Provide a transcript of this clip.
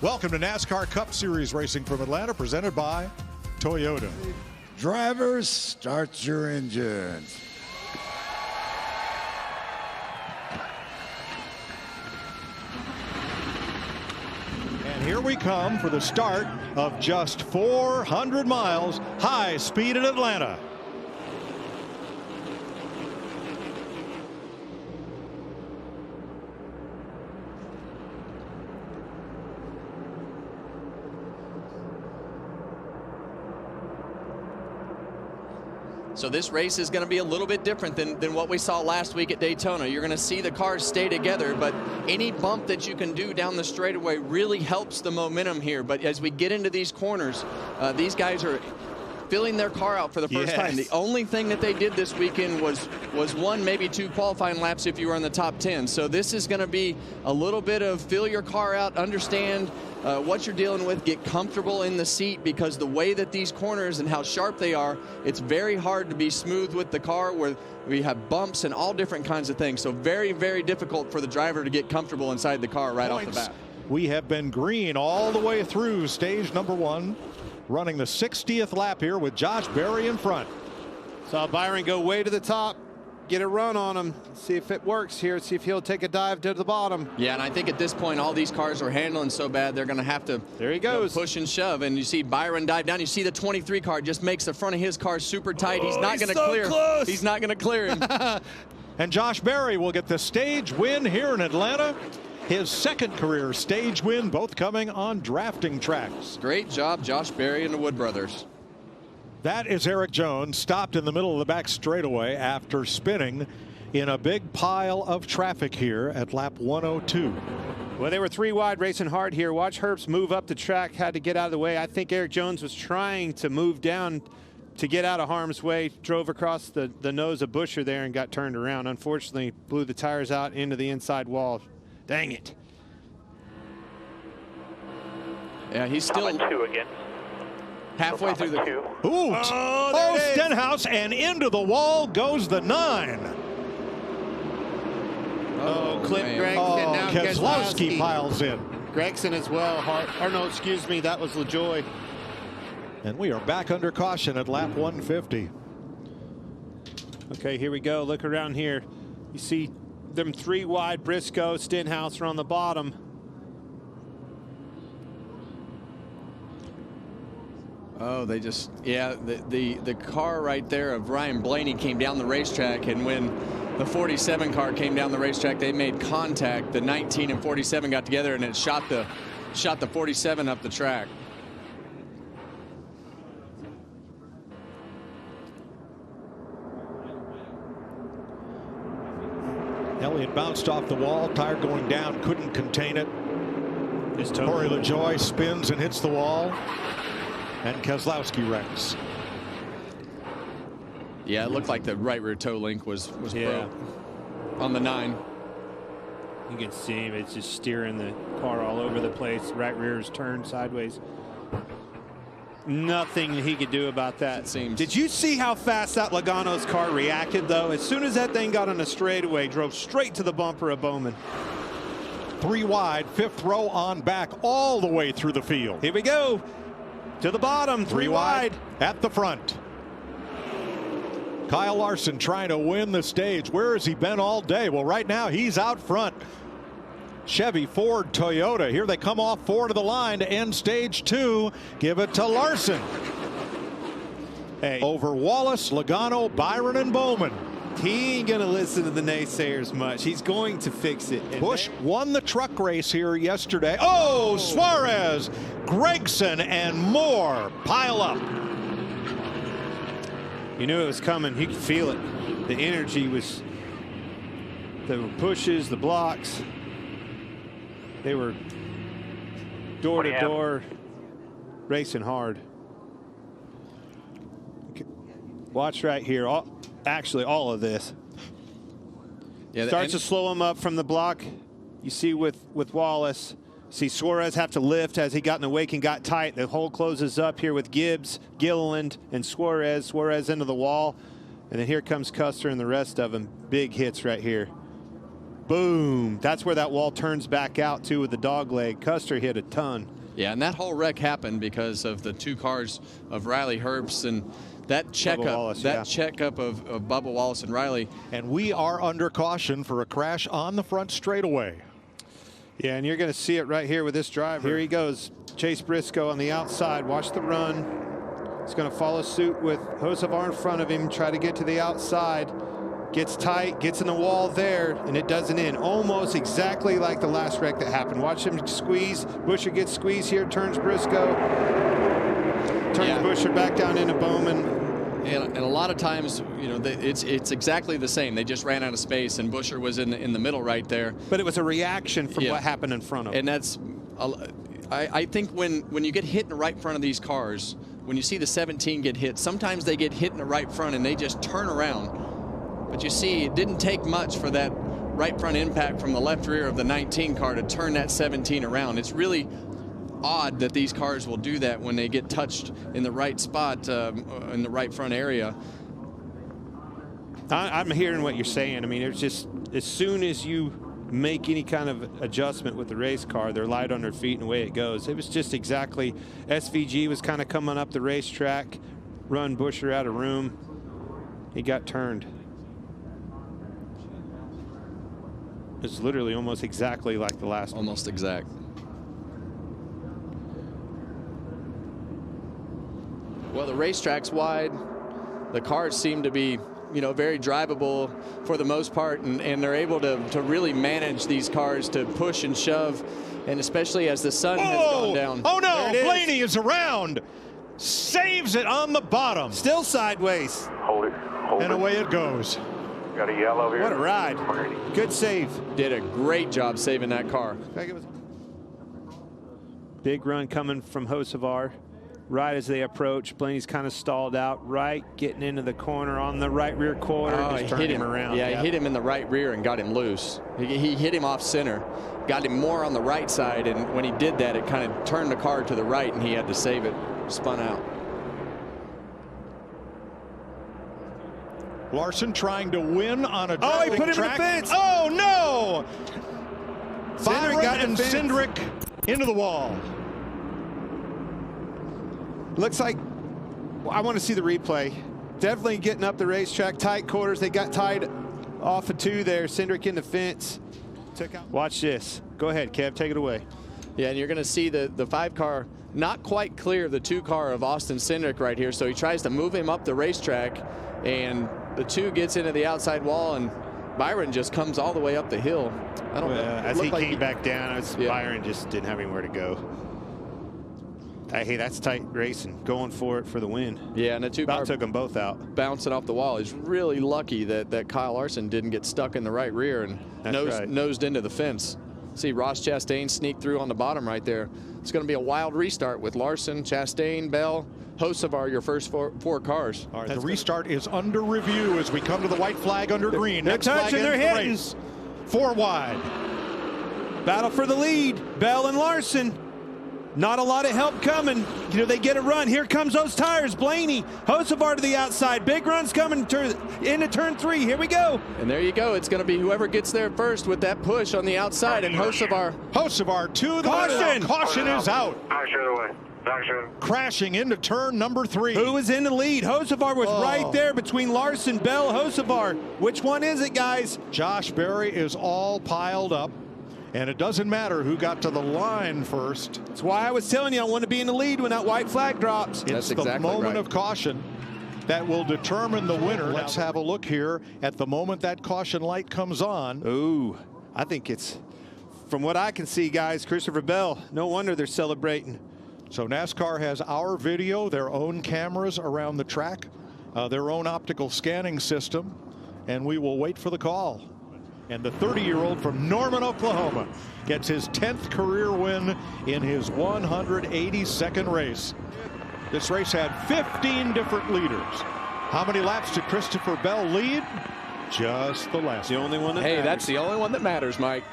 Welcome to NASCAR Cup Series racing from Atlanta, presented by Toyota. Drivers, start your engines. And here we come for the start of just 400 miles high speed in Atlanta. So this race is going to be a little bit different than what we saw last week at Daytona. You're going to see the cars stay together, but any bump that you can do down the straightaway really helps the momentum here. But as we get into these corners, these guys are filling their car out for the first time. The only thing that they did this weekend was one, maybe two qualifying laps if you were in the top 10. So this is going to be a little bit of fill your car out, understand what you're dealing with, get comfortable in the seat, because the way that these corners and how sharp they are, it's very hard to be smooth with the car, where we have bumps and all different kinds of things. So very, very difficult for the driver to get comfortable inside the car right off the bat. We have been green all the way through stage number 1, running the 60th lap here with Josh Berry in front. Saw Byron go way to the top, get a run on him, see if it works here, see if he'll take a dive to the bottom. Yeah, and I think at this point all these cars are handling so bad they're going to have to there he goes, push and shove. And you see Byron dive down. You see the 23 car just makes the front of his car super tight. He's not going to clear. Close. He's not going to clear him. And Josh Berry will get the stage win here in Atlanta. His second career stage win, both coming on drafting tracks. Great job, Josh Berry and the Wood brothers. That is Eric Jones, stopped in the middle of the back straightaway after spinning in a big pile of traffic here at lap 102. Well, they were 3 wide racing hard here. Watch Herbst move up the track, had to get out of the way. I think Eric Jones was trying to move down to get out of harm's way, drove across the nose of Buscher there and got turned around. Unfortunately, blew the tires out into the inside wall. Dang it. Yeah, he's still halfway through the... Ooh, Stenhouse, and into the wall goes the 9. Clint Gregson, now Keselowski piles in. Gregson as well. Or no, excuse me, that was LaJoy. And we are back under caution at lap 150. Okay, here we go. Look around here. You see them 3 wide. Briscoe, Stenhouse are on the bottom. Oh, they just, yeah, the car right there of Ryan Blaney came down the racetrack, and when the 47 car came down the racetrack, they made contact. The 19 and 47 got together, and it shot the 47 up the track. Elliott bounced off the wall, tire going down, couldn't contain it. Corey LaJoy spins and hits the wall, and Keselowski wrecks. Yeah, it looked like the right rear toe link was broke on the 9. You can see him, it's just steering the car all over the place. Right rear is turned sideways. Nothing he could do about that. It seems. Did you see how fast that Logano's car reacted, though? As soon as that thing got on a straightaway, drove straight to the bumper of Bowman. 3 wide, 5th row on back, all the way through the field. Here we go. To the bottom, 3 wide. At the front. Kyle Larson trying to win the stage. Where has he been all day? Well, right now he's out front. Chevy, Ford, Toyota. Here they come off 4 to the line to end stage 2. Give it to Larson. Over Wallace, Logano, Byron, and Bowman. He ain't going to listen to the naysayers much. He's going to fix it. Busch won the truck race here yesterday. Oh, Suarez, Gregson, and Moore pile up. You knew it was coming. He could feel it. The energy was, the pushes, the blocks. They were door to door, racing hard. Watch right here. Actually, all of this. Yeah, starts to slow him up from the block. You see with Wallace. See Suarez have to lift as he got in the wake and got tight. The hole closes up here with Gibbs, Gilliland, and Suarez. Suarez into the wall. And then here comes Custer and the rest of them. Big hits right here. Boom. That's where that wall turns back out to with the dog leg. Custer hit a ton. Yeah, and that whole wreck happened because of the 2 cars of Riley Herbst and that checkup, checkup of Bubba Wallace and Riley. And we are under caution for a crash on the front straightaway. Yeah, and you're going to see it right here with this driver. Here he goes. Chase Briscoe on the outside. Watch the run. He's going to follow suit with Hocevar in front of him, try to get to the outside. Gets tight, gets in the wall there, and it doesn't in. Almost exactly like the last wreck that happened. Watch him squeeze. Busher gets squeezed here, turns Briscoe. Turns Busher back down into Bowman. And a lot of times, you know, it's exactly the same. They just ran out of space, and Busher was in the middle right there. But it was a reaction from what happened in front of him. And that's, I think when you get hit in the right front of these cars, when you see the 17 get hit, sometimes they get hit in the right front and they just turn around. But you see, it didn't take much for that right front impact from the left rear of the 19 car to turn that 17 around. It's really odd that these cars will do that when they get touched in the right spot, in the right front area. I'm hearing what you're saying. I mean, it's just as soon as you make any kind of adjustment with the race car, they're light on their feet and away it goes. It was just exactly, SVG was kind of coming up the racetrack, run Busher out of room. He got turned. It's literally almost exactly like the last one. Almost exact. Well, the racetrack's wide. The cars seem to be, you know, very drivable for the most part, and they're able to really manage these cars to push and shove, and especially as the sun has gone down. Oh no, Blaney is around. Saves it on the bottom. Still sideways. Hold it. And away it goes. Got a yellow here. What a ride. Good save. Did a great job saving that car. Big run coming from Hocevar. Right as they approach, Blaney's kind of stalled out. Right, getting into the corner on the right rear quarter. Just turned him around. Yeah, he hit him in the right rear and got him loose. He hit him off center, got him more on the right side, and when he did that, it kind of turned the car to the right, and he had to save it. Spun out. Larson trying to win on a he put him track. in the fence. Oh no! Cindric got and Cindric into the wall. Looks like, I want to see the replay. Definitely getting up the racetrack, tight quarters. They got tied off of 2 there. Cindric in the fence. Watch this. Go ahead, Kev, take it away. Yeah, and you're going to see the 5 car not quite clear the 2 car of Austin Cindric right here, so he tries to move him up the racetrack, and the 2 gets into the outside wall, and Byron just comes all the way up the hill. I don't know. As he came back down, Byron just didn't have anywhere to go. Hey, that's tight racing. Going for it for the win. Yeah, and the 2 car took them both out. Bouncing off the wall. He's really lucky that Kyle Larson didn't get stuck in the right rear and nosed into the fence. See Ross Chastain sneak through on the bottom right there. It's going to be a wild restart with Larson, Chastain, Bell, Hocevar, your first four cars. All right, the restart is under review as we come to the white flag under green. They're touching, they're hitting. Race. 4 wide. Battle for the lead. Bell and Larson. Not a lot of help coming. You know, they get a run. Here comes those tires. Blaney, Hocevar to the outside. Big run's coming into turn 3. Here we go. And there you go. It's going to be whoever gets there first with that push on the outside. And Hocevar to the caution. Caution is out. Crashing into turn number 3. Who was in the lead? Hocevar was right there between Larson, Bell, Hocevar. Which one is it, guys? Josh Berry is all piled up. And it doesn't matter who got to the line first. That's why I was telling you I want to be in the lead when that white flag drops. It's the moment of caution that will determine the winner. Let's have a look here at the moment that caution light comes on. Ooh, I think it's, from what I can see, guys, Christopher Bell. No wonder they're celebrating. So NASCAR has our video, their own cameras around the track, their own optical scanning system, and we will wait for the call. And the 30-year-old from Norman, Oklahoma gets his 10th career win in his 182nd race. This race had 15 different leaders. How many laps did Christopher Bell lead? Just the last. The only one that matters. That's the only one that matters, Mike.